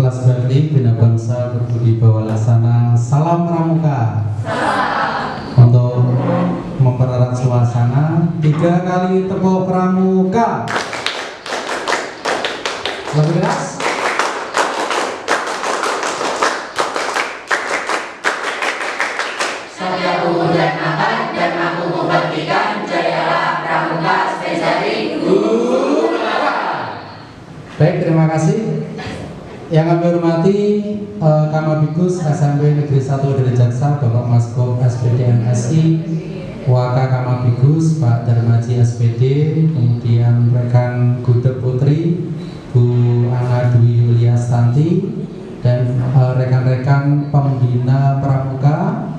Ikhlas Bakti Bina Bangsa Berbudi Bawalasana. Salam Pramuka. Salam. Untuk mempererat suasana, 3 kali tepuk Pramuka. Lebih keras. Saya dan akan dan aku membaktikan jayalah Pramuka Spesialis Baik, terima kasih. Yang kami hormati Kamabikus SMP Negeri 1 Dari Jaksa, Bapak Maskop SPD MSI, Waka Kamabikus Pak Darmaji SPD, kemudian rekan Gudeg Putri Bu Ana Dwi Yuliastanti, dan rekan-rekan pembina Pramuka,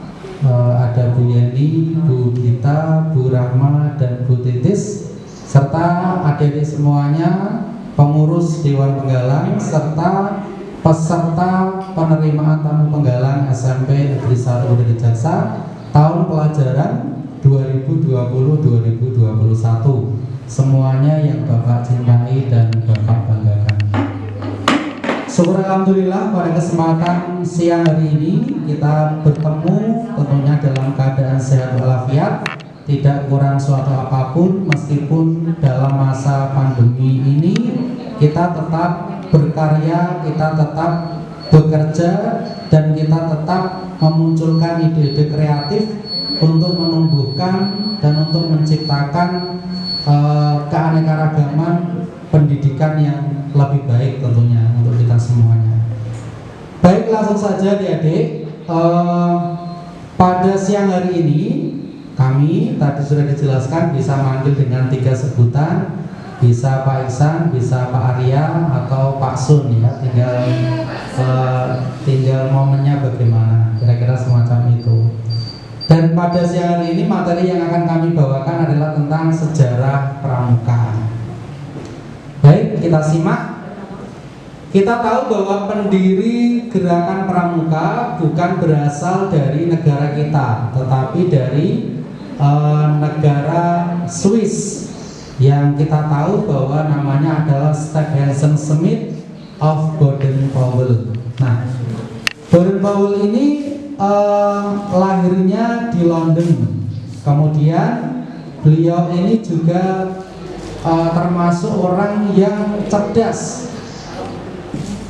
ada Bu Yeni, Bu Gita, Bu Rahma, dan Bu Titis, serta adik-adik semuanya, pengurus Dewan Penggalang, serta peserta penerimaan tamu penggalang SMP Negeri 1 Dari Jaksa tahun pelajaran 2020-2021. Semuanya yang Bapak cintai dan Bapak banggakan. Syukur alhamdulillah pada kesempatan siang hari ini kita bertemu tentunya dalam keadaan sehat walafiat, tidak kurang suatu apapun, meskipun dalam masa pandemi ini kita tetap berkarya, kita tetap bekerja, dan kita tetap memunculkan ide-ide kreatif untuk menumbuhkan dan untuk menciptakan keanekaragaman pendidikan yang lebih baik tentunya untuk kita semuanya. Baik, langsung saja adik-adik, pada siang hari ini kami tadi sudah dijelaskan bisa manggil dengan 3 sebutan, bisa Pak Iksan, bisa Pak Arya, atau Pak Sun ya. Tinggal momennya bagaimana, kira-kira semacam itu. Dan pada siang hari ini materi yang akan kami bawakan adalah tentang sejarah Pramuka. Baik, kita simak. Kita tahu bahwa pendiri gerakan Pramuka bukan berasal dari negara kita, tetapi dari negara Swiss, yang kita tahu bahwa namanya adalah Stephenson Smith of Baden-Powell. Nah, Baden-Powell ini lahirnya di London. Kemudian beliau ini juga termasuk orang yang cerdas.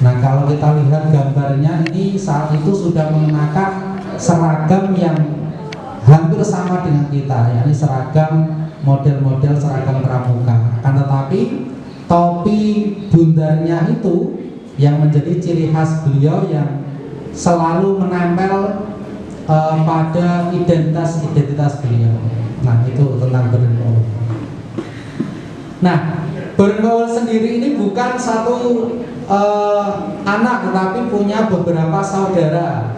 Nah, kalau kita lihat gambarnya ini saat itu sudah mengenakan seragam yang hampir sama dengan kita, yakni seragam model-model seragam pramuka. Akan tetapi topi bundarnya itu yang menjadi ciri khas beliau yang selalu menempel pada identitas beliau. Nah, itu tentang Baden-Powell. Nah, Baden-Powell sendiri ini bukan satu anak, tetapi punya beberapa saudara.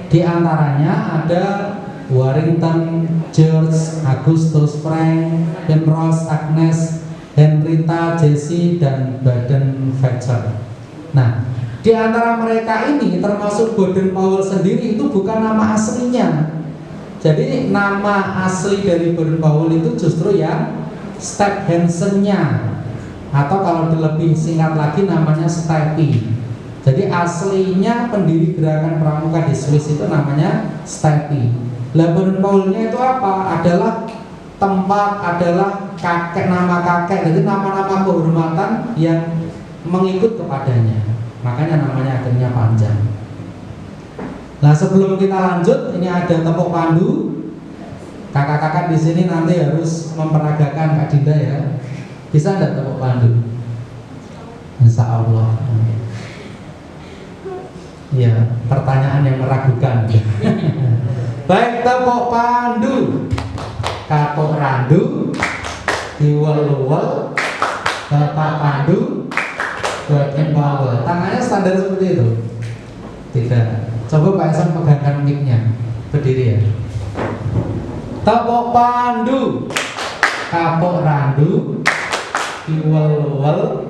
Di antaranya ada Warrington, George, Augustus, Frank, Penrose, Agnes, Henrietta, Jessie, dan Baden-Fetcher. Nah, di antara mereka ini termasuk Baden-Powell sendiri itu bukan nama aslinya. Jadi nama asli dari Baden-Powell itu justru yang Stephenson-nya, atau kalau lebih singkat lagi namanya Steffi. Jadi aslinya pendiri gerakan pramuka di Swiss itu namanya Steffi. Lah Baden-Powell-nya itu apa? Adalah tempat, adalah kakek, nama kakek. Jadi nama-nama kehormatan yang mengikut kepadanya. Makanya namanya akhirnya panjang. Nah, sebelum kita lanjut, ini ada tepuk pandu. Kakak-kakak di sini nanti harus memperagakan Kak Dinda ya. Bisa enggak tepuk pandu? Insya Allah. Ya, pertanyaan yang meragukan. Baik, tepuk pandu. Kapok randu, diwel-wel, bapak pandu, Baden-Powell. Tangannya standar seperti itu. Tidak. Coba Pak Esan pegangkan mic-nya. Berdiri ya. Tepuk pandu, kapok randu, diwel-wel,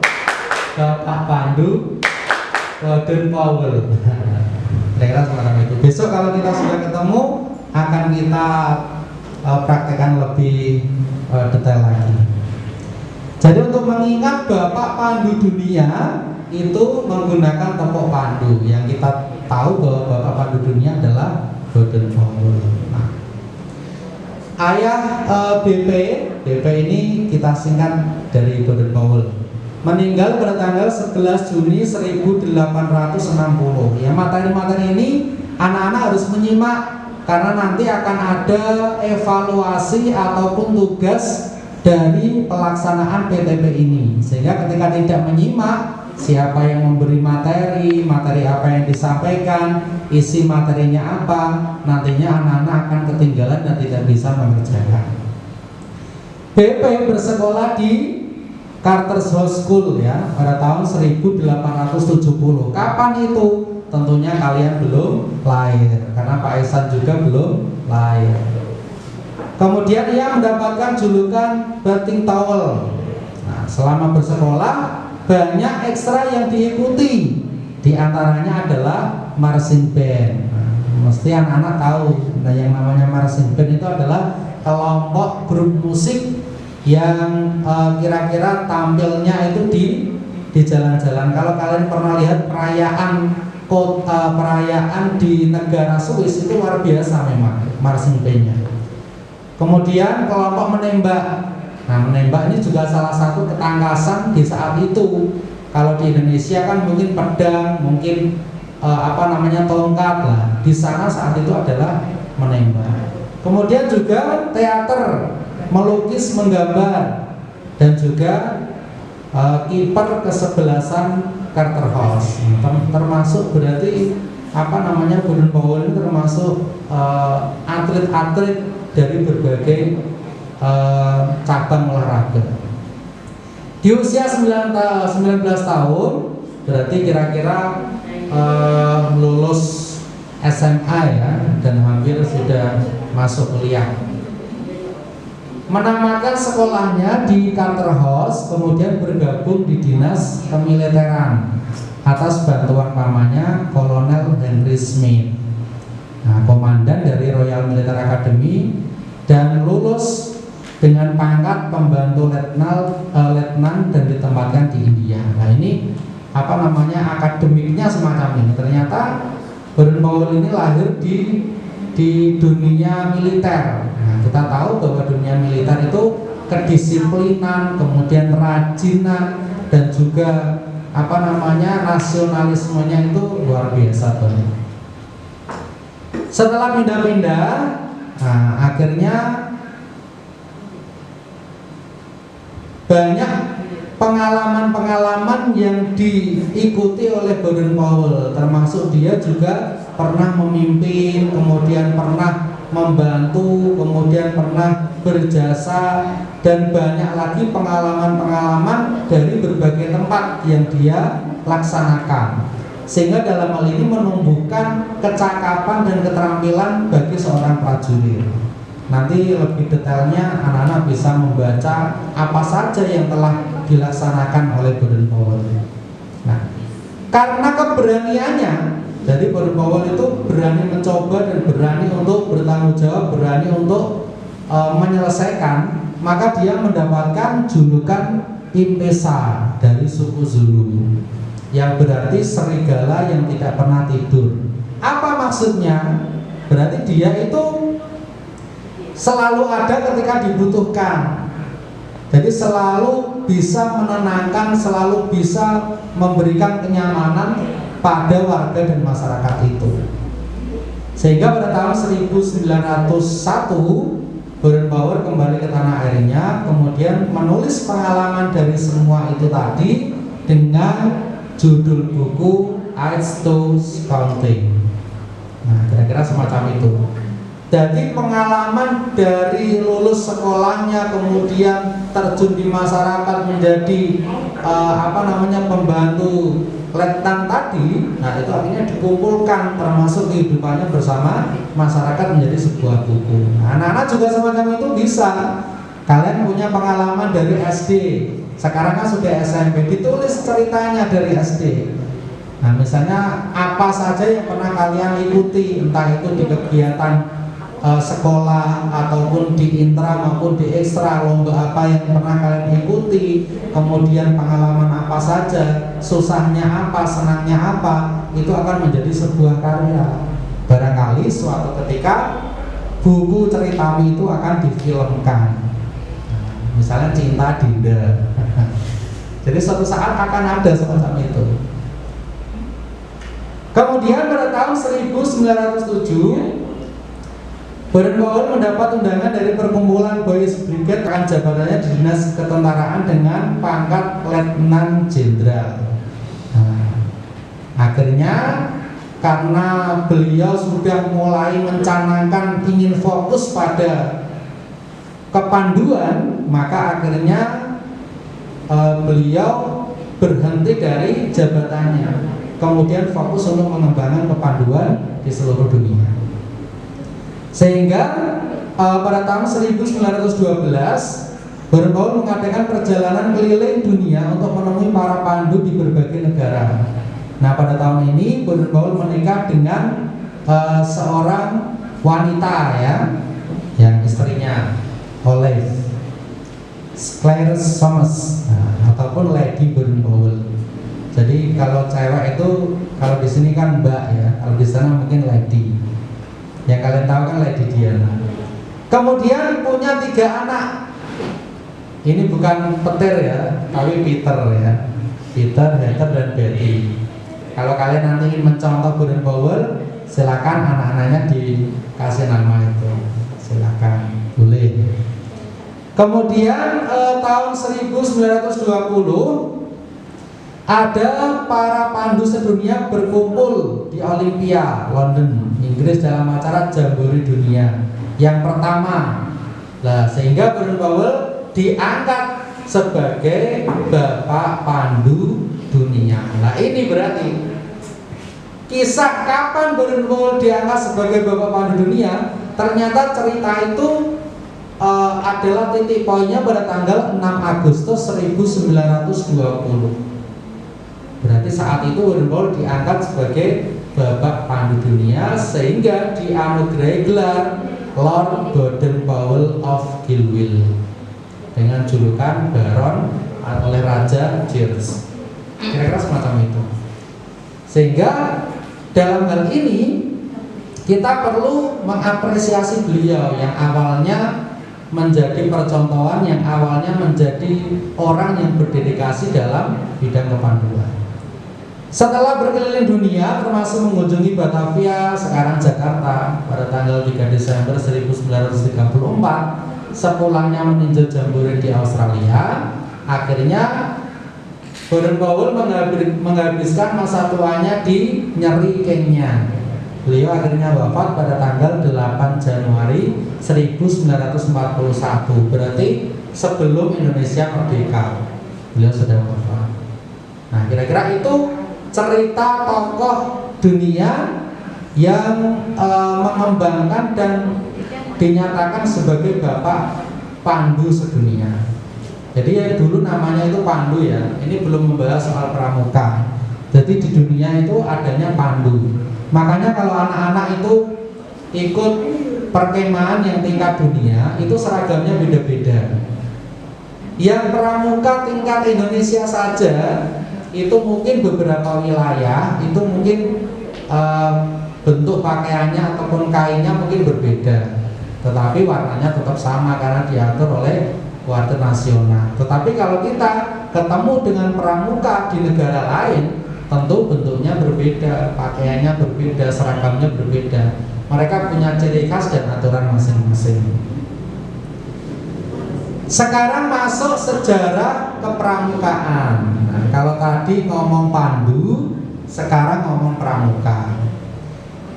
bapak pandu, Baden-Powell. Kira-kira semacam itu. Besok kalau kita sudah ketemu akan kita praktekkan lebih detail lagi. Jadi untuk mengingat Bapak Pandu Dunia itu menggunakan tepuk pandu. Yang kita tahu bahwa bapak pandu dunia adalah Baden-Powell. Nah, ayah BP ini kita singkat dari Baden-Powell, meninggal pada tanggal 11 Juni 1860. Ya, materi-materi ini anak-anak harus menyimak karena nanti akan ada evaluasi ataupun tugas dari pelaksanaan PTP ini. Sehingga ketika tidak menyimak siapa yang memberi materi apa yang disampaikan, isi materinya apa, nantinya anak-anak akan ketinggalan dan tidak bisa mengerjakan. BP bersekolah di Carter's House School ya pada tahun 1870. Kapan itu? Tentunya kalian belum lahir karena Pak Ihsan juga belum lahir. Kemudian ia mendapatkan julukan batting towel. Nah, selama bersekolah banyak ekstra yang diikuti. Di antaranya adalah marching band. Nah, mesti anak-anak tahu, nah, yang namanya marching band itu adalah kelompok grup musik yang kira-kira tampilnya itu di jalan-jalan. Kalau kalian pernah lihat perayaan di negara Swiss itu luar biasa memang marching band-nya. Kemudian kelompok menembak. Nah, menembak ini juga salah satu ketangkasan di saat itu. Kalau di Indonesia kan mungkin pedang, mungkin tongkat lah. Di sana saat itu adalah menembak. Kemudian juga teater, melukis, menggambar, dan juga kiper kesebelasan Carter House. Termasuk berarti Baden-Powell ini termasuk atlet-atlet dari berbagai cabang olahraga. Di usia 19 tahun berarti kira-kira lulus SMA ya, dan hampir sudah masuk kuliah. Menamakan sekolahnya di Carter House, kemudian bergabung di dinas kemiliteran atas bantuan pamannya Kolonel Henry Smith. Nah, komandan dari Royal Military Academy, dan lulus dengan pangkat pembantu letnan dan ditempatkan di India. Nah, ini akademiknya semacam ini. Ternyata Baden-Powell ini lahir di dunia militer. Nah, kita tahu bahwa dunia militer itu kedisiplinan, kemudian kerajinan, dan juga nasionalismenya itu luar biasa banget. Setelah pindah-pindah, nah, akhirnya banyak pengalaman-pengalaman yang diikuti oleh Baden-Powell, termasuk dia juga pernah memimpin, kemudian pernah membantu, kemudian pernah berjasa, dan banyak lagi pengalaman-pengalaman dari berbagai tempat yang dia laksanakan. Sehingga dalam hal ini menumbuhkan kecakapan dan keterampilan bagi seorang prajurit. Nanti lebih detailnya anak-anak bisa membaca apa saja yang telah dilaksanakan oleh Baden-Powell. Nah, karena keberaniannya, jadi Baden-Powell itu berani mencoba dan berani untuk bertanggung jawab, berani untuk menyelesaikan, maka dia mendapatkan julukan Impesa dari suku Zulu, yang berarti serigala yang tidak pernah tidur. Apa maksudnya? Berarti dia itu selalu ada ketika dibutuhkan. Jadi selalu bisa menenangkan, selalu bisa memberikan kenyamanan pada warga dan masyarakat itu. Sehingga pada tahun 1901 Baden-Powell kembali ke tanah airnya, kemudian menulis pengalaman dari semua itu tadi dengan judul buku Aids to Counting. Nah, kira-kira semacam itu. Jadi pengalaman dari lulus sekolahnya, kemudian terjun di masyarakat menjadi pembantu letnan tadi. Nah, itu akhirnya dikumpulkan, termasuk kehidupannya bersama masyarakat menjadi sebuah buku. Nah, anak-anak juga semacam itu bisa. Kalian punya pengalaman dari SD, sekarang kan sudah SMP, ditulis ceritanya dari SD. Nah, misalnya apa saja yang pernah kalian ikuti, entah itu di kegiatan sekolah ataupun di intra maupun di ekstra, lomba apa yang pernah kalian ikuti, kemudian pengalaman apa saja, susahnya apa, senangnya apa, itu akan menjadi sebuah karya. Barangkali suatu ketika buku ceritamu itu akan difilmkan, misalnya Cinta Dinda. Jadi suatu saat akan ada semacam itu. Kemudian pada tahun 1907 Baden-Powell mendapat undangan dari perkumpulan Boys Brigade, akan jabatannya di Dinas Ketentaraan dengan pangkat Letnan Jenderal. Akhirnya karena beliau sudah mulai mencanangkan ingin fokus pada kepanduan, maka akhirnya beliau berhenti dari jabatannya, kemudian fokus untuk mengembangkan kepanduan di seluruh dunia. Sehingga pada tahun 1912 Baden-Powell mengadakan perjalanan keliling dunia untuk menemui para pandu di berbagai negara. Nah, pada tahun ini Baden-Powell menikah dengan seorang wanita ya, yang istrinya Olive Claire Somers, ataupun Lady Baden-Powell. Jadi kalau cewek itu, kalau di sini kan Mbak ya, kalau di sana mungkin Lady. Yang kalian tahu kan Lady Diana. Kemudian punya 3 anak. Ini bukan petir ya, tapi Peter ya. Peter, Heather, dan Betty. Kalau kalian nanti ingin mencontoh Baden-Powell, silakan anak-anaknya dikasih nama itu. Silakan, boleh. Kemudian tahun 1920 ada para pandu sedunia berkumpul di Olympia, London, Inggris dalam acara Jambore Dunia yang pertama. Nah, sehingga Baden-Powell diangkat sebagai Bapak Pandu Dunia. Nah, ini berarti kisah kapan Baden-Powell diangkat sebagai Bapak Pandu Dunia. Ternyata cerita itu adalah titik poinnya pada tanggal 6 Agustus 1920. Berarti saat itu Baden-Powell diangkat sebagai Bapak Pandu Dunia, sehingga dianugerahi gelar Lord Baden-Powell of Gilwell dengan julukan Baron oleh Raja George. Kira-kira semacam itu. Sehingga dalam hal ini kita perlu mengapresiasi beliau yang awalnya menjadi percontohan, yang awalnya menjadi orang yang berdedikasi dalam bidang kepanduan. Setelah berkeliling dunia termasuk mengunjungi Batavia, sekarang Jakarta, pada tanggal 3 Desember 1934, sepulangnya meninjau jambore di Australia, akhirnya Baden-Powell menghabiskan masa tuanya di Nyeri, Kenya. Beliau akhirnya wafat pada tanggal 8 Januari 1941, berarti sebelum Indonesia merdeka. Beliau sudah wafat. Nah, kira-kira itu cerita tokoh dunia yang mengembangkan dan dinyatakan sebagai Bapak Pandu sedunia. Jadi ya dulu namanya itu Pandu ya. Ini belum membahas soal pramuka. Jadi di dunia itu adanya Pandu. Makanya kalau anak-anak itu ikut perkemahan yang tingkat dunia, itu seragamnya beda-beda. Yang pramuka tingkat Indonesia saja itu mungkin beberapa wilayah itu mungkin bentuk pakaiannya ataupun kainnya mungkin berbeda, tetapi warnanya tetap sama karena diatur oleh warga nasional. Tetapi kalau kita ketemu dengan pramuka di negara lain, tentu bentuknya berbeda, pakaiannya berbeda, seragamnya berbeda. Mereka punya ciri khas dan aturan masing-masing. Sekarang masuk sejarah kepramukaan. Nah, kalau tadi ngomong pandu, sekarang ngomong pramuka.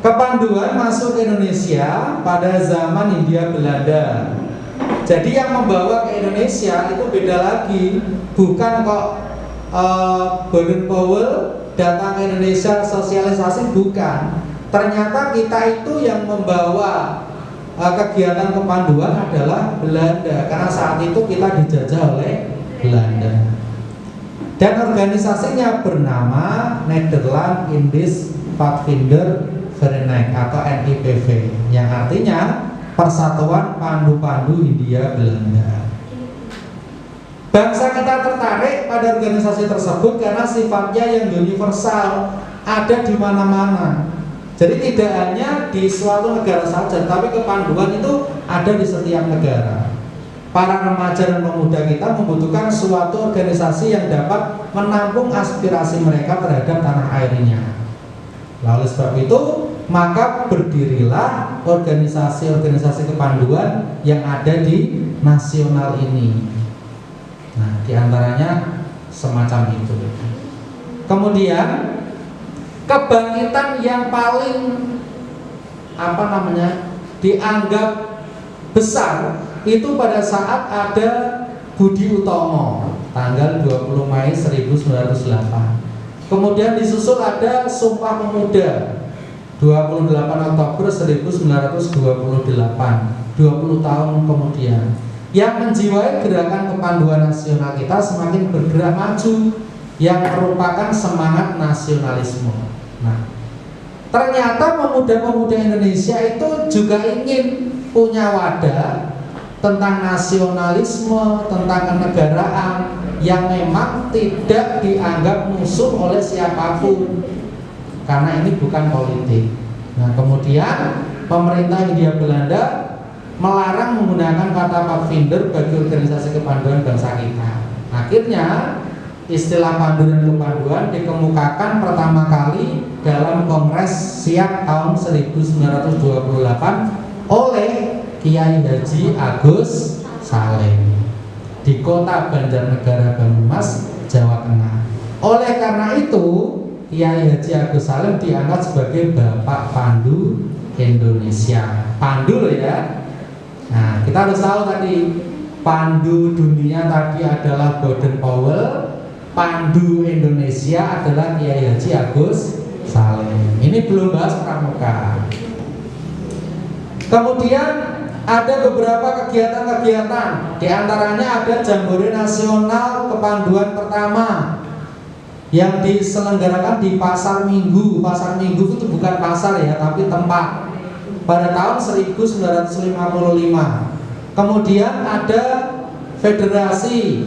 Kepanduan masuk ke Indonesia pada zaman Hindia Belanda. Jadi yang membawa ke Indonesia itu beda lagi. Bukan kok Baden-Powell datang ke Indonesia sosialisasi, bukan. Ternyata kita itu yang membawa kegiatan kepanduan adalah Belanda, karena saat itu kita dijajah oleh Belanda. Dan organisasinya bernama Nederland Indisch Padvinder Vereniging atau NIPV, yang artinya Persatuan Pandu-Pandu Hindia Belanda. Bangsa kita tertarik pada organisasi tersebut karena sifatnya yang universal, ada di mana-mana. Jadi tidak hanya di suatu negara saja, tapi kepanduan itu ada di setiap negara. Para remaja dan pemuda kita membutuhkan suatu organisasi yang dapat menampung aspirasi mereka terhadap tanah airnya. Lalu sebab itu, maka berdirilah organisasi-organisasi kepanduan yang ada di nasional ini. Nah, diantaranya semacam itu. Kemudian kebangkitan yang paling dianggap besar itu pada saat ada Budi Utomo tanggal 20 Mei 1908. Kemudian disusul ada Sumpah Pemuda 28 Oktober 1928, 20 tahun kemudian, yang menjiwai gerakan kepanduan nasional kita semakin bergerak maju, yang merupakan semangat nasionalisme. Nah, ternyata pemuda-pemuda Indonesia itu juga ingin punya wadah tentang nasionalisme, tentang kenegaraan yang memang tidak dianggap musuh oleh siapapun, karena ini bukan politik. Nah, kemudian pemerintah Hindia Belanda melarang menggunakan kata Pathfinder bagi organisasi kepanduan bangsa kita. Akhirnya istilah pandu dan kepanduan dikemukakan pertama kali dalam Kongres Siak tahun 1928 oleh Kiai Haji Agus Salim di kota Banjarnegara, Banyumas, Jawa Tengah. Oleh karena itu, Kiai Haji Agus Salim diangkat sebagai Bapak Pandu Indonesia. Pandu loh ya. Nah, kita harus tahu tadi pandu dunia tadi adalah Baden Powell, pandu Indonesia adalah Kiai Haji Agus Salim. Ini belum bahas pramuka. Kemudian ada beberapa kegiatan-kegiatan, di antaranya ada Jambore Nasional Kepanduan pertama yang diselenggarakan di Pasar Minggu. Pasar Minggu itu bukan pasar ya, tapi tempat, pada tahun 1955. Kemudian ada federasi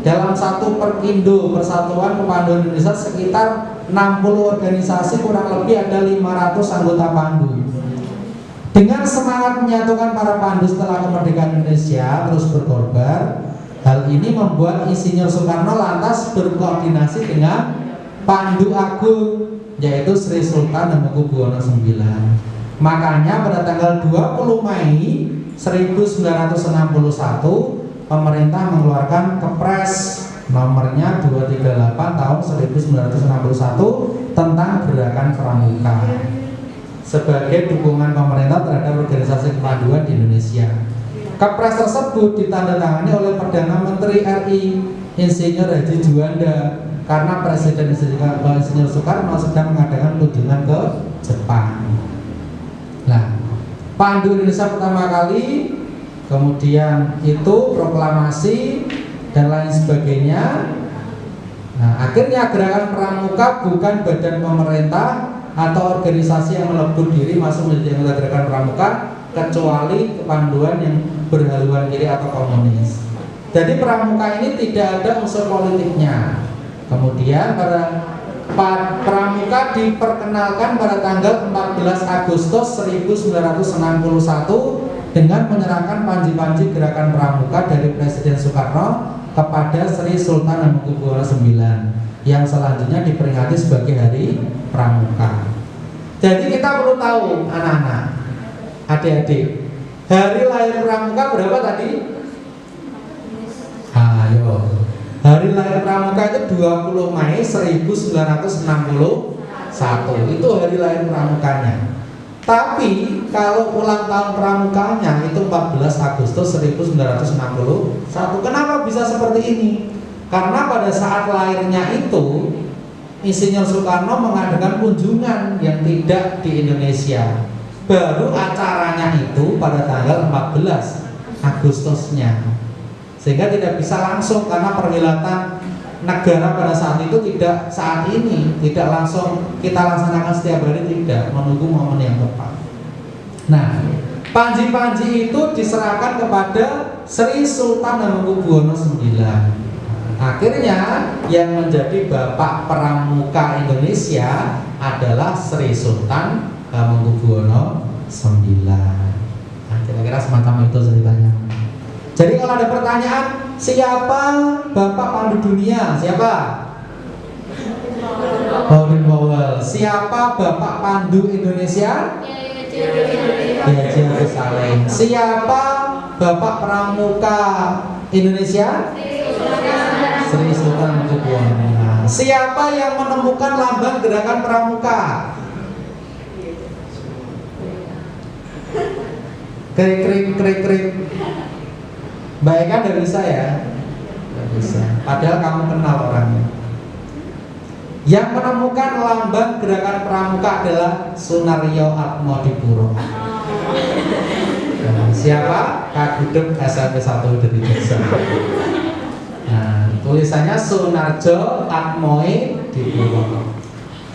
dalam satu Perkindo, Persatuan Kepanduan Indonesia, sekitar 60 organisasi, kurang lebih ada 500 anggota pandu. Dengan semangat menyatukan para pandu setelah kemerdekaan Indonesia terus berkorban, hal ini membuat Insinyur Soekarno lantas berkoordinasi dengan Pandu Agung, yaitu Sri Sultan Hamengkubuwono IX. Makanya pada tanggal 20 Mei 1961 pemerintah mengeluarkan Kepres nomornya 238 tahun 1961 tentang gerakan pramuka sebagai dukungan pemerintah terhadap organisasi kepanduan di Indonesia. Kepres tersebut ditandatangani oleh Perdana Menteri RI Insinyur Haji Juanda karena Presiden Insinyur Soekarno sedang mengadakan kunjungan ke Jepang. Nah, Pandu Indonesia pertama kali, kemudian itu proklamasi dan lain sebagainya. Nah, akhirnya gerakan pramuka bukan badan pemerintah atau organisasi yang melebur diri masuk menjadi anggota gerakan pramuka, kecuali kepanduan yang berhaluan kiri atau komunis. Jadi pramuka ini tidak ada unsur politiknya. Kemudian pramuka diperkenalkan pada tanggal 14 Agustus 1961 dengan menyerahkan panji-panji gerakan pramuka dari Presiden Soekarno kepada Sri Sultan Hamengkubuwono IX yang selanjutnya diperingati sebagai Hari Pramuka. Jadi kita perlu tahu, anak-anak, adik-adik, hari lahir pramuka berapa tadi? Ayo, hari lahir pramuka itu 20 Mei 1961. Itu hari lahir pramukanya. Tapi kalau ulang tahun pramukanya itu 14 Agustus 1961. Kenapa bisa seperti ini? Karena pada saat lahirnya itu Insinyur Soekarno mengadakan kunjungan yang tidak di Indonesia. Baru acaranya itu pada tanggal 14 Agustusnya. Sehingga tidak bisa langsung, karena perhelatan negara pada saat itu tidak saat ini, tidak langsung kita laksanakan setiap hari, tidak, menunggu momen yang tepat. Nah, Panji-panji itu diserahkan kepada Sri Sultan Hamengkubuwono IX. Akhirnya yang menjadi bapak pramuka Indonesia adalah Sri Sultan Hamengkubuwono IX. Nah, kira-kira semacam itu ceritanya. Jadi kalau ada pertanyaan, siapa bapak pandu dunia? Siapa? Baudin Powell. Siapa bapak pandu Indonesia? Haji Agus Salim. Siapa bapak pramuka Indonesia? Sri Sultan Hamengkubuwono. Siapa yang menemukan lambang gerakan pramuka? Krik krik krik krik. Baik kan dari saya? Tidak bisa. Padahal kamu kenal orangnya. Yang menemukan lambang gerakan pramuka adalah Sunaryo Atmodipuro. Siapa? Kagudeg SMP 1 dari Jaksa. Nah, tulisannya Sunarjo Atmodipuro.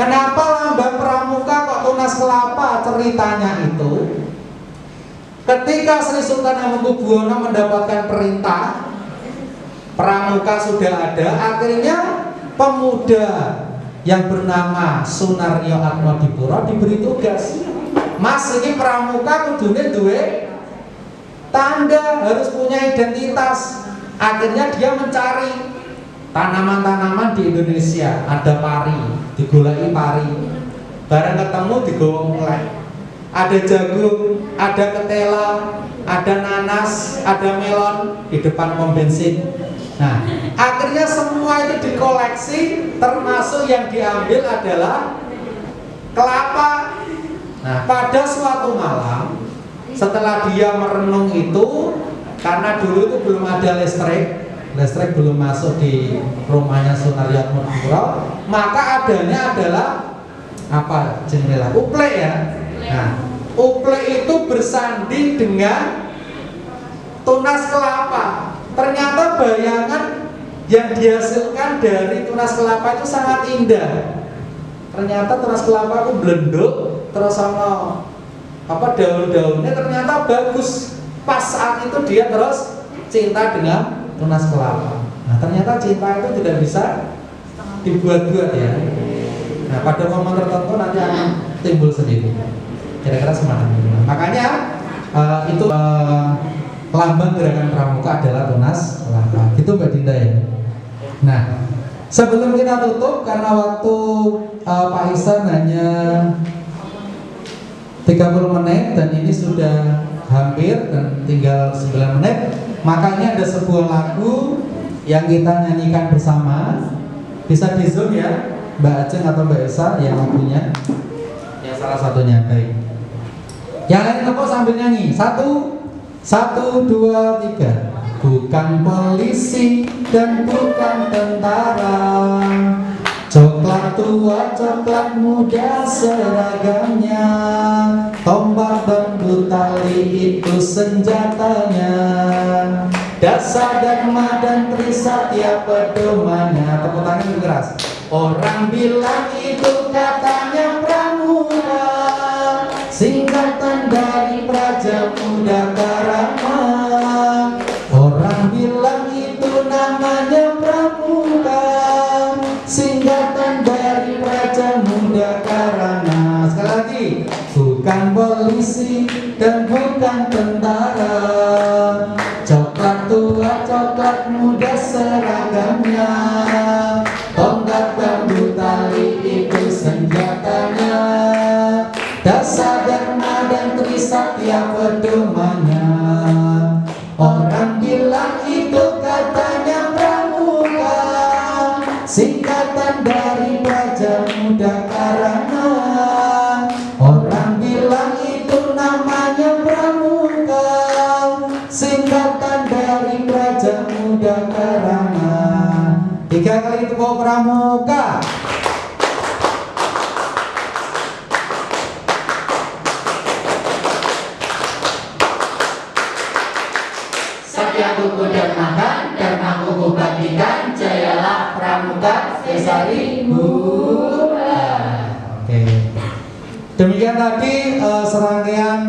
Kenapa lambang pramuka kok tunas kelapa? Ceritanya itu, ketika Sri Sultan Hamengkubuwono mendapatkan perintah, pramuka sudah ada, akhirnya pemuda yang bernama Sunaryo Atmodipuro diberi tugas, Mas ini pramuka kudune duwe tanda, harus punya identitas. Akhirnya dia mencari tanaman-tanaman di Indonesia, ada pari, digoleki pari, barang ketemu digawa mulai. Ada jagung, ada ketela, ada nanas, ada melon di depan pom bensin. Nah, akhirnya semua itu dikoleksi, termasuk yang diambil adalah kelapa. Nah, pada suatu malam, setelah dia merenung itu, karena dulu itu belum ada listrik belum masuk di rumahnya Sunaryo Atmodipuro, maka adanya adalah apa? Jendela uple ya. Nah, uple itu bersanding dengan tunas kelapa. Ternyata bayangan yang dihasilkan dari tunas kelapa itu sangat indah. Ternyata tunas kelapa itu belenduk, terus sama apa daun-daunnya ternyata bagus. Pas saat itu dia terus cinta dengan tunas kelapa. Nah, ternyata cinta itu tidak bisa dibuat-buat ya. Nah, pada momen tertentu nanti akan timbul sendiri. Kira-kira semacam itu. Makanya itu lambang gerakan pramuka adalah tunas kelapa. Gitu Mbak Dinda ya. Nah, sebelum kita tutup karena waktu Pak Ihsan hanya 30 menit dan ini sudah hampir dan tinggal 9 menit, makanya ada sebuah lagu yang kita nyanyikan bersama. Bisa di zoom ya Mbak Ajeng atau Mbak Esa yang lagunya, yang salah satunya. Baik, yang lain kok sambil nyanyi. 1, 2, 3. Bukan polisi dan bukan tentara, coklat tua, coklat muda seragamnya, tombak bambu tali itu senjatanya, dasar dharma dan trisatya pedomannya. Tepuk tangan lebih keras. Orang bilang itu katanya pramuka, singkatan dari Praja Muda Karama. Orang bilang itu namanya pramuka, singkatan dari Praja Muda Karama. Sekali lagi, bukan polisi dan bukan tentara, coklat tua, coklat muda seragamnya, tongkat bambu tali itu senjatanya, dasar dharma dan trisatya pedomannya. Orang bilang itu katanya pramuka, singkatan dari Praja Muda Karama. Orang bilang itu namanya pramuka, singkatan dari Praja Muda Karama. 3 kali tepuk pramuka. Satyakuku dharmakan, dharmaku kubaktikan, jayalah pramuka Sesari Hura. Oke. Demikian tadi serangkaian